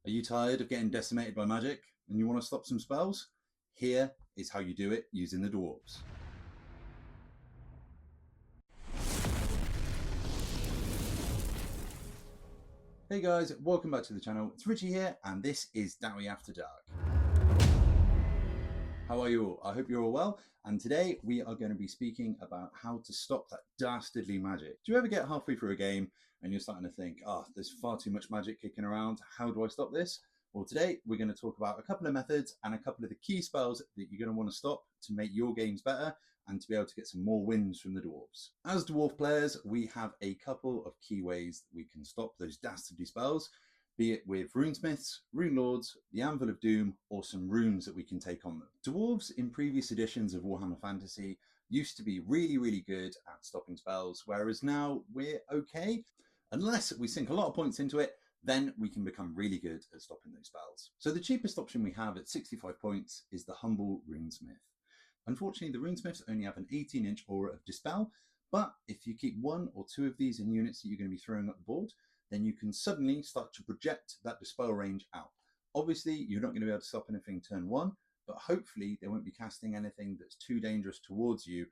Are you tired of getting decimated by magic and you want to stop some spells? Here is how you do it using the Dwarfs. Hey guys, welcome back to the channel. It's Richie here and this is Dowie After Dark. How are you all? I hope you're all well, and today we are going to be speaking about how to stop that dastardly magic. Do you ever get halfway through a game and you're starting to think, there's far too much magic kicking around, how do I stop this? Well, today we're going to talk about a couple of methods and a couple of the key spells that you're going to want to stop to make your games better and to be able to get some more wins from the Dwarves. As Dwarf players, we have a couple of key ways that we can stop those dastardly spells, be it with Runesmiths, Rune Lords, the Anvil of Doom, or some runes that we can take on them. Dwarves in previous editions of Warhammer Fantasy used to be really good at stopping spells, whereas now we're okay. Unless we sink a lot of points into it, then we can become really good at stopping those spells. So the cheapest option we have at 65 points is the humble Runesmith. Unfortunately, the Runesmiths only have an 18-inch aura of Dispel, but if you keep one or two of these in units that you're going to be throwing up the board, then you can suddenly start to project that Dispel range out. Obviously, you're not going to be able to stop anything turn one, but hopefully they won't be casting anything that's too dangerous towards you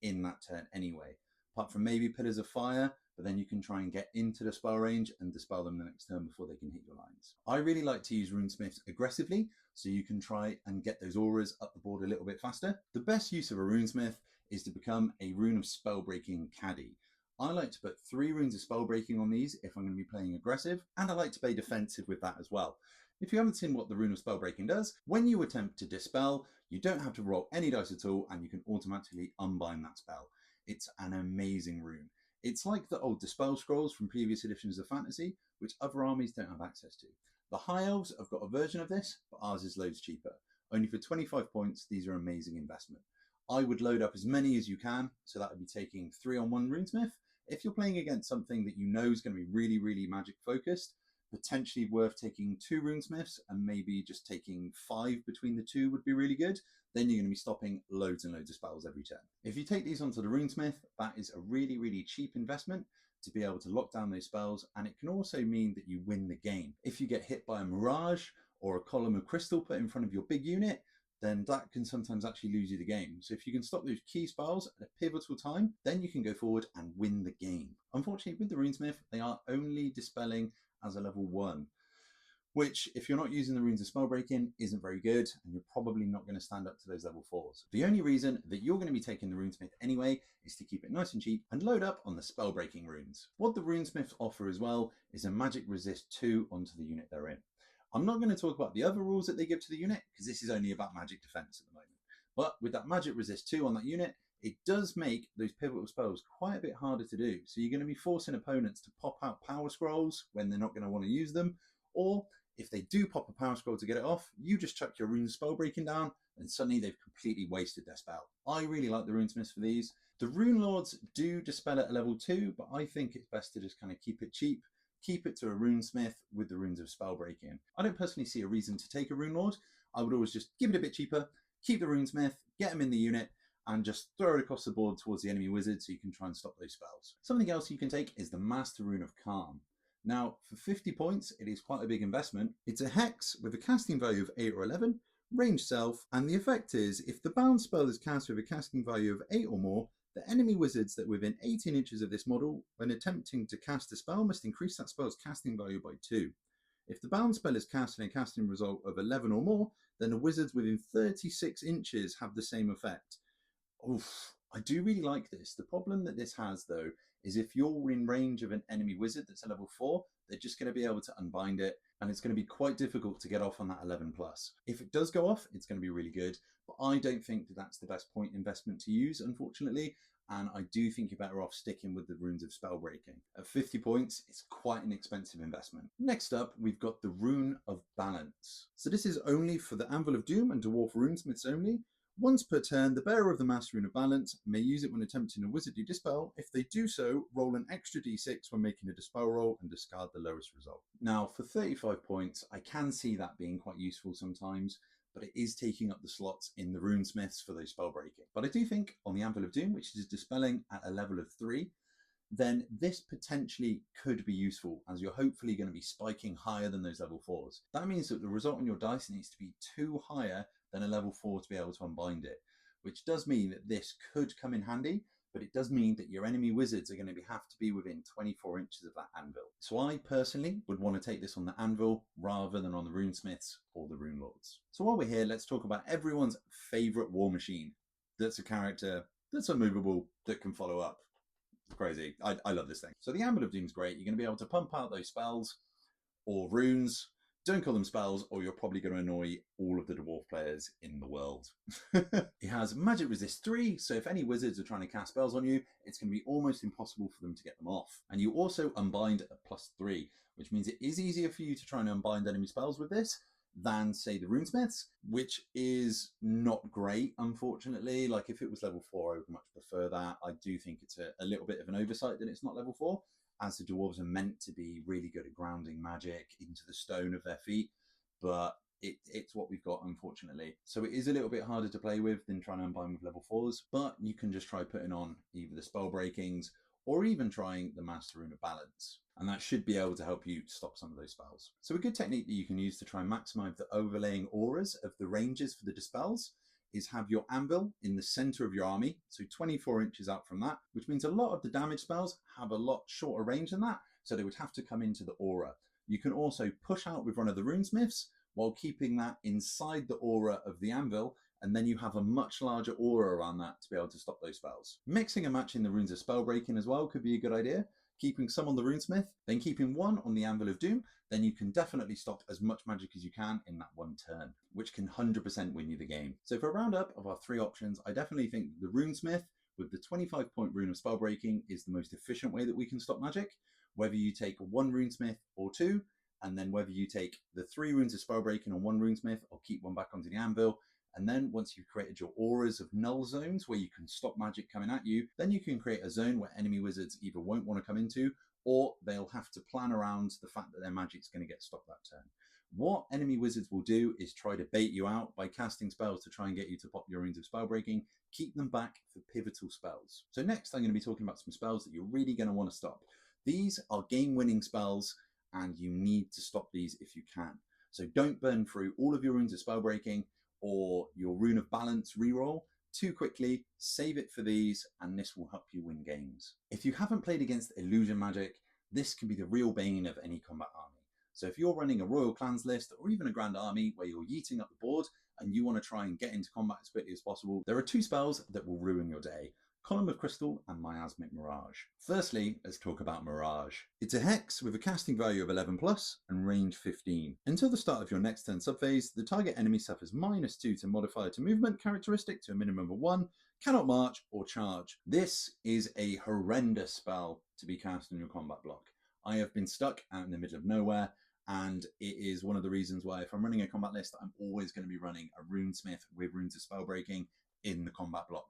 in that turn anyway. Apart from maybe Pillars of Fire, but then you can try and get into the spell range and dispel them the next turn before they can hit your lines. I really like to use Runesmiths aggressively, so you can try and get those auras up the board a little bit faster. The best use of a Runesmith is to become a Rune of Spellbreaking Caddy. I like to put 3 runes of spell breaking on these if I'm going to be playing aggressive, and I like to play defensive with that as well. If you haven't seen what the Rune of Spell Breaking does, when you attempt to dispel, you don't have to roll any dice at all and you can automatically unbind that spell. It's an amazing rune. It's like the old Dispel Scrolls from previous editions of Fantasy, which other armies don't have access to. The High Elves have got a version of this, but ours is loads cheaper. Only for 25 points, these are an amazing investment. I would load up as many as you can, so that would be taking 3 on 1 Runesmith. If you're playing against something that you know is going to be really magic focused, potentially worth taking 2 Runesmiths and maybe just taking 5 between the 2 would be really good. Then you're going to be stopping loads and loads of spells every turn. If you take these onto the Runesmith, that is a really cheap investment to be able to lock down those spells, and it can also mean that you win the game. If you get hit by a Mirage or a column of crystal put in front of your big unit, then that can sometimes actually lose you the game. So if you can stop those key spells at a pivotal time, then you can go forward and win the game. Unfortunately, with the Runesmith, they are only dispelling as a level 1, which, if you're not using the runes of spellbreaking, isn't very good, and you're probably not going to stand up to those level 4s. The only reason that you're going to be taking the Runesmith anyway is to keep it nice and cheap and load up on the spellbreaking runes. What the Runesmiths offer as well is a magic resist 2 onto the unit they're in. I'm not going to talk about the other rules that they give to the unit, because this is only about magic defense at the moment. But with that magic resist 2 on that unit, it does make those pivotal spells quite a bit harder to do. So you're going to be forcing opponents to pop out power scrolls when they're not going to want to use them, or if they do pop a power scroll to get it off, you just chuck your rune spell breaking down and suddenly they've completely wasted their spell. I really like the Runesmiths for these. The Rune Lords do dispel at a level 2, but I think it's best to just kind of keep it cheap. Keep it to a Runesmith with the runes of spell breaking. I don't personally see a reason to take a Rune Lord. I would always just give it a bit cheaper, keep the Runesmith, get them in the unit, and just throw it across the board towards the enemy wizard so you can try and stop those spells. Something else you can take is the Master Rune of Calm. Now, for 50 points, it is quite a big investment. It's a hex with a casting value of 8 or 11, range self, and the effect is, if the bound spell is cast with a casting value of 8 or more, the enemy wizards that are within 18 inches of this model, when attempting to cast a spell, must increase that spell's casting value by 2. If the bound spell is cast in a casting result of 11 or more, then the wizards within 36 inches have the same effect. Oof, I do really like this. The problem that this has, though, is if you're in range of an enemy wizard that's a level 4, they're just going to be able to unbind it, and it's going to be quite difficult to get off on that 11+. If it does go off, it's going to be really good, but I don't think that that's the best point investment to use, unfortunately, and I do think you're better off sticking with the runes of spellbreaking. At 50 points, it's quite an expensive investment. Next up, we've got the Rune of Balance. So this is only for the Anvil of Doom and Dwarf Runesmiths only. Once per turn, the bearer of the Master Rune of Balance may use it when attempting a wizardly dispel. If they do so, roll an extra d6 when making a dispel roll and discard the lowest result. Now, for 35 points, I can see that being quite useful sometimes, but it is taking up the slots in the Runesmiths for those spell breaking. But I do think on the Anvil of Doom, which is dispelling at a level of 3, then this potentially could be useful, as you're hopefully going to be spiking higher than those level 4s. That means that the result on your dice needs to be 2 higher than a level 4 to be able to unbind it, which does mean that this could come in handy, but it does mean that your enemy wizards are going to have to be within 24 inches of that anvil. So I personally would want to take this on the anvil rather than on the Runesmiths or the Rune Lords. So while we're here, let's talk about everyone's favourite war machine. That's a character that's unmovable, that can follow up. Crazy. I love this thing. So the Anvil of Doom is great. You're going to be able to pump out those spells or runes. Don't call them spells, or you're probably going to annoy all of the dwarf players in the world. It has magic resist 3, so if any wizards are trying to cast spells on you, it's going to be almost impossible for them to get them off. And you also unbind at +3, which means it is easier for you to try and unbind enemy spells with this than, say, the Runesmiths, which is not great, unfortunately. Like, if it was level 4, I would much prefer that. I do think it's a little bit of an oversight that it's not level 4, as the dwarves are meant to be really good at grounding magic into the stone of their feet, but it's what we've got, unfortunately. So it is a little bit harder to play with than trying to unbind with level 4s, but you can just try putting on either the spell breakings or even trying the Master Rune of Balance, and that should be able to help you stop some of those spells. So a good technique that you can use to try and maximize the overlaying auras of the ranges for the dispels is have your anvil in the center of your army, so 24 inches out from that, which means a lot of the damage spells have a lot shorter range than that, so they would have to come into the aura. You can also push out with one of the Runesmiths while keeping that inside the aura of the anvil, and then you have a much larger aura around that to be able to stop those spells. Mixing and matching the runes of spellbreaking as well could be a good idea. Keeping some on the Runesmith, then keeping one on the Anvil of Doom, then you can definitely stop as much magic as you can in that one turn, which can 100% win you the game. So for a roundup of our 3 options, I definitely think the Runesmith with the 25-point rune of spellbreaking is the most efficient way that we can stop magic. Whether you take 1 Runesmith or 2, and then whether you take the 3 runes of spellbreaking on 1 Runesmith or keep one back onto the anvil, and then once you've created your auras of null zones where you can stop magic coming at you, then you can create a zone where enemy wizards either won't want to come into, or they'll have to plan around the fact that their magic's going to get stopped that turn. What enemy wizards will do is try to bait you out by casting spells to try and get you to pop your runes of spellbreaking, keep them back for pivotal spells. So next I'm going to be talking about some spells that you're really going to want to stop. These are game-winning spells, and you need to stop these if you can. So don't burn through all of your runes of spellbreaking or your Rune of Balance reroll too quickly. Save it for these, and this will help you win games. If you haven't played against illusion magic, this can be the real bane of any combat army. So if you're running a Royal Clans list or even a Grand Army where you're yeeting up the board and you want to try and get into combat as quickly as possible, there are 2 spells that will ruin your day: Column of Crystal and Miasmic Mirage. Firstly, let's talk about Mirage. It's a hex with a casting value of 11 plus and range 15. Until the start of your next turn subphase, the target enemy suffers -2 to modifier to movement characteristic to a minimum of 1, cannot march or charge. This is a horrendous spell to be cast in your combat block. I have been stuck out in the middle of nowhere, and it is one of the reasons why if I'm running a combat list, I'm always going to be running a Runesmith with runes of spellbreaking in the combat block.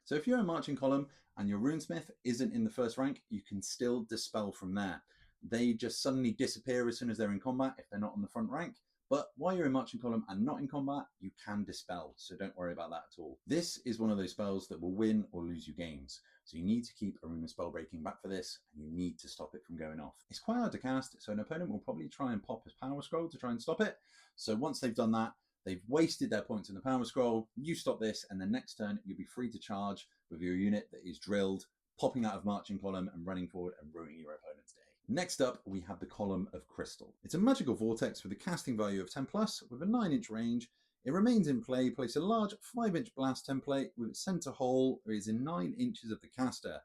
So if you're a marching column and your Runesmith isn't in the first rank, you can still dispel from there. They just suddenly disappear as soon as they're in combat if they're not on the front rank. But while you're in marching column and not in combat, you can dispel, so don't worry about that at all. This is one of those spells that will win or lose you games. So you need to keep a rune of spellbreaking back for this, and you need to stop it from going off. It's quite hard to cast, so an opponent will probably try and pop his power scroll to try and stop it. So once they've done that, they've wasted their points in the power scroll. You stop this, and then next turn you'll be free to charge with your unit that is drilled, popping out of marching column and running forward and ruining your opponent's day. Next up, we have the Column of Crystal. It's a magical vortex with a casting value of 10 plus with a 9-inch range. It remains in play. Place a large 5-inch blast template with its center hole is in 9 inches of the caster.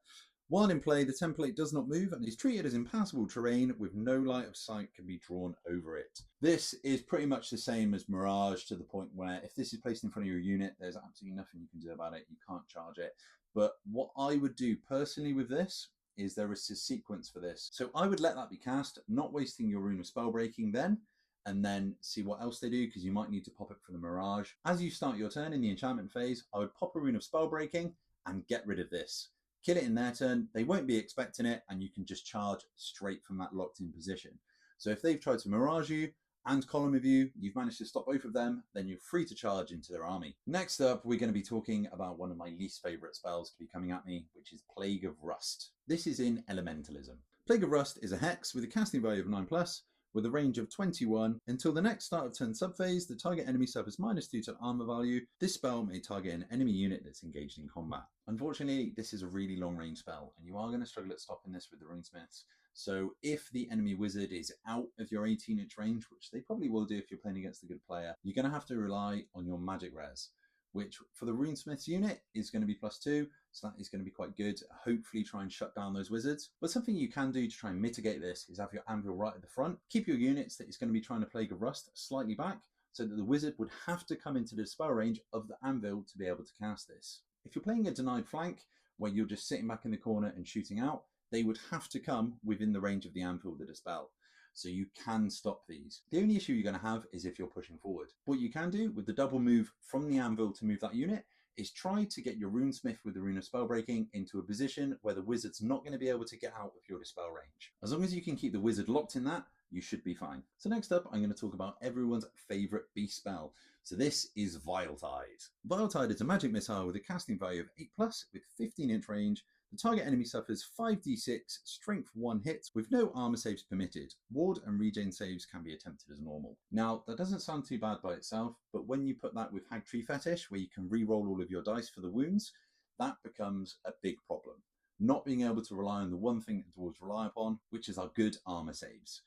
While in play, the template does not move and is treated as impassable terrain with no light of sight can be drawn over it. This is pretty much the same as Mirage, to the point where if this is placed in front of your unit, there's absolutely nothing you can do about it. You can't charge it. But what I would do personally with this is there is a sequence for this. So I would let that be cast, not wasting your Rune of Spellbreaking then, and then see what else they do, because you might need to pop it for the Mirage. As you start your turn in the enchantment phase, I would pop a Rune of Spellbreaking and get rid of this. Kill it in their turn, they won't be expecting it, and you can just charge straight from that locked in position. So if they've tried to Mirage you, and column of you, you've managed to stop both of them, then you're free to charge into their army. Next up, we're going to be talking about one of my least favourite spells to be coming at me, which is Plague of Rust. This is in Elementalism. Plague of Rust is a hex with a casting value of 9+, with a range of 21. Until the next start of turn subphase, the target enemy suffers -2 to armor value. This spell may target an enemy unit that's engaged in combat. Unfortunately, this is a really long range spell, and you are going to struggle at stopping this with the Runesmiths. So if the enemy wizard is out of your 18-inch range, which they probably will do if you're playing against a good player, you're going to have to rely on your magic res, which for the Runesmiths unit is going to be +2, so that is going to be quite good. Hopefully try and shut down those wizards. But something you can do to try and mitigate this is have your anvil right at the front. Keep your units that is going to be trying to Plague of Rust slightly back, so that the wizard would have to come into the spell range of the anvil to be able to cast this. If you're playing a denied flank, where you're just sitting back in the corner and shooting out, they would have to come within the range of the anvil to dispel. So you can stop these. The only issue you're going to have is if you're pushing forward. What you can do with the double move from the anvil to move that unit is try to get your runesmith with the Rune of Spellbreaking into a position where the wizard's not going to be able to get out of your dispel range. As long as you can keep the wizard locked in that, you should be fine. So next up, I'm going to talk about everyone's favourite beast spell. So this is Viletide. Viletide is a magic missile with a casting value of 8+, with 15-inch range. The target enemy suffers 5d6 strength 1 hits with no armor saves permitted. Ward and regen saves can be attempted as normal. Now, that doesn't sound too bad by itself, but when you put that with Hag Tree Fetish, where you can re-roll all of your dice for the wounds, that becomes a big problem. Not being able to rely on the one thing that dwarves rely upon, which is our good armor saves.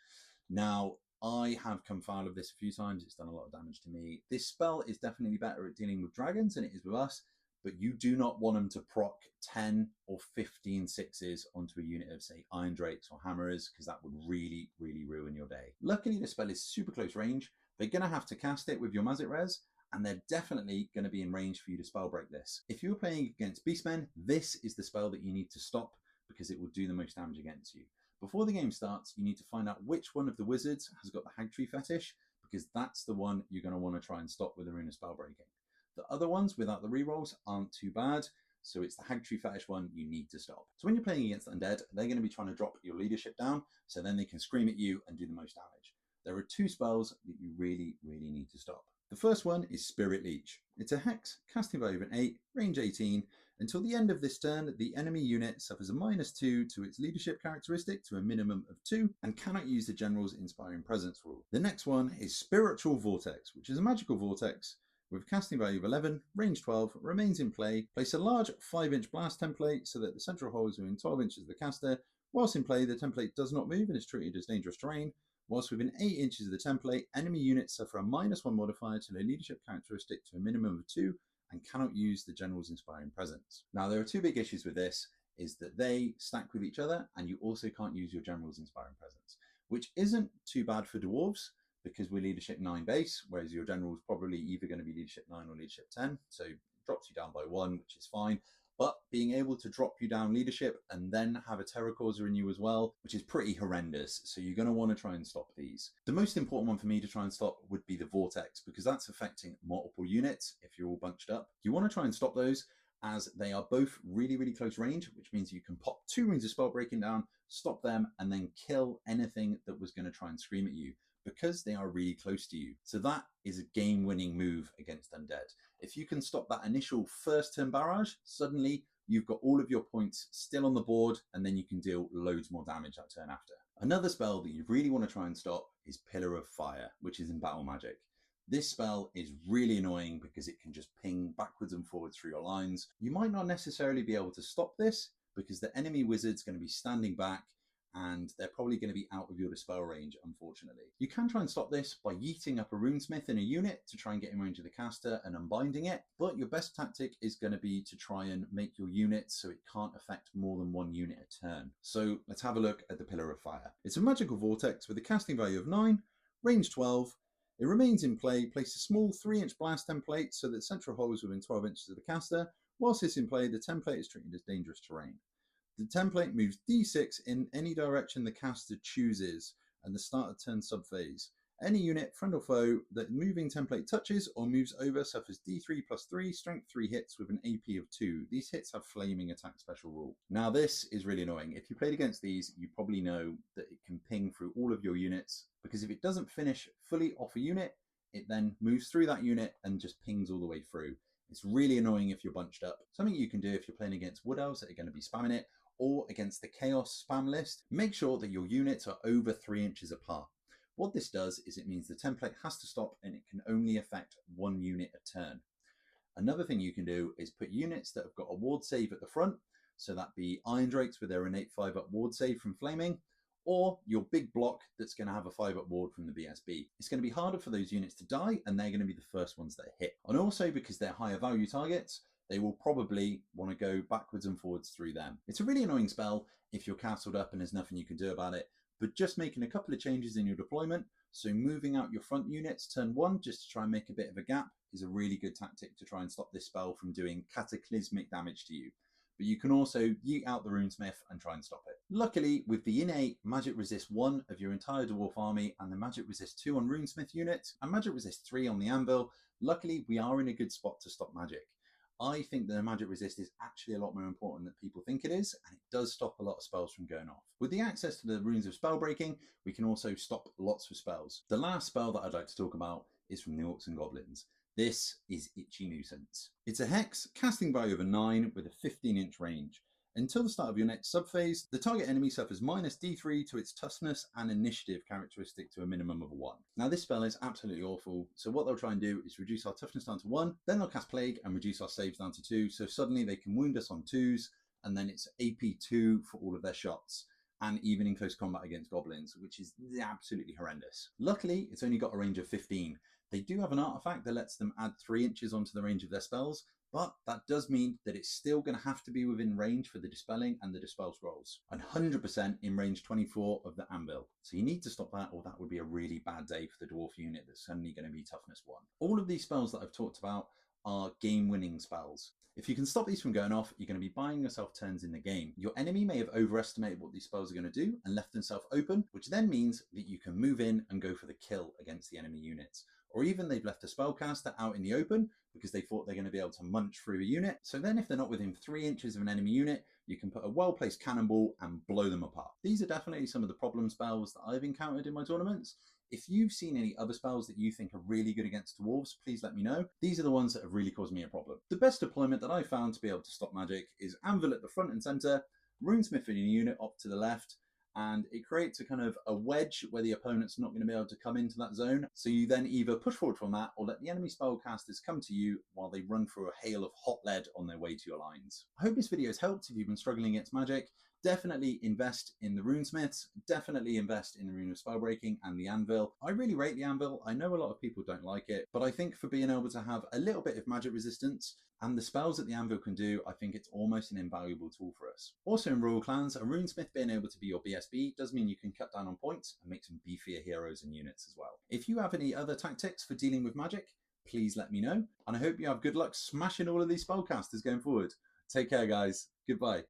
Now, I have come foul of this a few times. It's done a lot of damage to me. This spell is definitely better at dealing with dragons than it is with us, but you do not want them to proc 10 or 15 sixes onto a unit of, say, Iron Drakes or Hammerers, because that would really, really ruin your day. Luckily, the spell is super close range. They're going to have to cast it with your Magic Res, and they're definitely going to be in range for you to spell break this. If you're playing against Beastmen, this is the spell that you need to stop, because it will do the most damage against you. Before the game starts, you need to find out which one of the wizards has got the Hag Tree Fetish, because that's the one you're going to want to try and stop with the Rune of Spellbreaking. The other ones without the rerolls aren't too bad, so it's the Hag Tree Fetish one you need to stop. So when you're playing against undead, they're going to be trying to drop your leadership down, so then they can scream at you and do the most damage. There are 2 spells that you really, really need to stop. The first one is Spirit Leech. It's a hex, casting value of an 8, range 18. Until the end of this turn, the enemy unit suffers a -2 to its leadership characteristic to a minimum of 2, and cannot use the General's Inspiring Presence rule. The next one is Spiritual Vortex, which is a magical vortex with a casting value of 11, range 12, remains in play. Place a large 5-inch blast template so that the central hole is within 12 inches of the caster. Whilst in play, the template does not move and is treated as dangerous terrain. Whilst within 8 inches of the template, enemy units suffer a -1 modifier to their leadership characteristic to a minimum of 2 and cannot use the General's Inspiring Presence. Now, there are 2 big issues with this, is that they stack with each other and you also can't use your General's Inspiring Presence, which isn't too bad for dwarves, because we're leadership 9 base, whereas your general is probably either going to be leadership 9 or leadership 10, so it drops you down by 1, which is fine. But being able to drop you down leadership and then have a Terror Causer in you as well, which is pretty horrendous, so you're going to want to try and stop these. The most important one for me to try and stop would be the Vortex, because that's affecting multiple units if you're all bunched up. You want to try and stop those, as they are both really, really close range, which means you can pop 2 Runes of Spellbreaking down, stop them, and then kill anything that was going to try and scream at you, because they are really close to you. So that is a game-winning move against undead. If you can stop that initial first turn barrage, suddenly you've got all of your points still on the board, and then you can deal loads more damage that turn after. Another spell that you really want to try and stop is Pillar of Fire, which is in Battle Magic. This spell is really annoying because it can just ping backwards and forwards through your lines. You might not necessarily be able to stop this because the enemy wizard's going to be standing back and they're probably going to be out of your dispel range, unfortunately. You can try and stop this by yeeting up a runesmith in a unit to try and get in range of the caster and unbinding it, but your best tactic is going to be to try and make your unit so it can't affect more than 1 unit a turn. So let's have a look at the Pillar of Fire. It's a magical vortex with a casting value of 9, range 12. It remains in play. Place a small 3-inch blast template so that the central hole is within 12 inches of the caster. Whilst it's in play, the template is treated as dangerous terrain. The template moves d6 in any direction the caster chooses and the start of turn subphase. Any unit, friend or foe, that moving template touches or moves over suffers D3+3, strength 3 hits with an AP of 2. These hits have flaming attack special rule. Now this is really annoying. If you played against these, you probably know that it can ping through all of your units, because if it doesn't finish fully off a unit, it then moves through that unit and just pings all the way through. It's really annoying if you're bunched up. Something you can do if you're playing against Wood Elves that are going to be spamming it, or against the Chaos spam list, make sure that your units are over 3 inches apart. What this does is it means the template has to stop and it can only affect one unit a turn. Another thing you can do is put units that have got a ward save at the front, so that be Iron Drakes with their innate 5-up ward save from flaming, or your big block that's going to have a 5-up ward from the BSB. It's going to be harder for those units to die, and they're going to be the first ones that hit. And also, because they're higher value targets, they will probably want to go backwards and forwards through them. It's a really annoying spell if you're castled up and there's nothing you can do about it, but just making a couple of changes in your deployment, so moving out your front units turn 1 just to try and make a bit of a gap, is a really good tactic to try and stop this spell from doing cataclysmic damage to you. But you can also yeet out the Runesmith and try and stop it. Luckily, with the innate Magic Resist 1 of your entire Dwarf army and the Magic Resist 2 on Runesmith units and Magic Resist 3 on the Anvil, luckily we are in a good spot to stop magic. I think that the Magic Resist is actually a lot more important than people think it is, and it does stop a lot of spells from going off. With the access to the Runes of Spellbreaking, we can also stop lots of spells. The last spell that I'd like to talk about is from the Orcs and Goblins. This is Itchy Nuisance. It's a hex, casting value of a 9 with a 15-inch range. Until the start of your next subphase, the target enemy suffers minus D3 to its toughness and initiative characteristic to a minimum of 1. Now this spell is absolutely awful, so what they'll try and do is reduce our toughness down to 1, then they'll cast Plague and reduce our saves down to 2, so suddenly they can wound us on 2s, and then it's AP 2 for all of their shots, and even in close combat against goblins, which is absolutely horrendous. Luckily, it's only got a range of 15. They do have an artifact that lets them add 3 inches onto the range of their spells, but that does mean that it's still going to have to be within range for the Dispelling and the Dispel Scrolls, and 100% in range 24 of the Anvil. So you need to stop that, or that would be a really bad day for the Dwarf unit that's suddenly going to be toughness 1. All of these spells that I've talked about are game-winning spells. If you can stop these from going off, you're going to be buying yourself turns in the game. Your enemy may have overestimated what these spells are going to do and left themselves open, which then means that you can move in and go for the kill against the enemy units. Or even they've left a spellcaster out in the open because they thought they're going to be able to munch through a unit. So then if they're not within 3 inches of an enemy unit, you can put a well-placed cannonball and blow them apart. These are definitely some of the problem spells that I've encountered in my tournaments. If you've seen any other spells that you think are really good against dwarves, please let me know. These are the ones that have really caused me a problem. The best deployment that I've found to be able to stop magic is Anvil at the front and center, Runesmith in a unit up to the left, and it creates a kind of a wedge where the opponent's not going to be able to come into that zone. So you then either push forward from that or let the enemy spellcasters come to you while they run through a hail of hot lead on their way to your lines. I hope this video has helped if you've been struggling against magic. Definitely invest in the Runesmiths, definitely invest in the Rune of Spellbreaking and the Anvil. I really rate the Anvil. I know a lot of people don't like it, but I think for being able to have a little bit of magic resistance and the spells that the Anvil can do, I think it's almost an invaluable tool for us. Also in Royal Clans, a Runesmith being able to be your BSB does mean you can cut down on points and make some beefier heroes and units as well. If you have any other tactics for dealing with magic, please let me know. And I hope you have good luck smashing all of these spellcasters going forward. Take care, guys. Goodbye.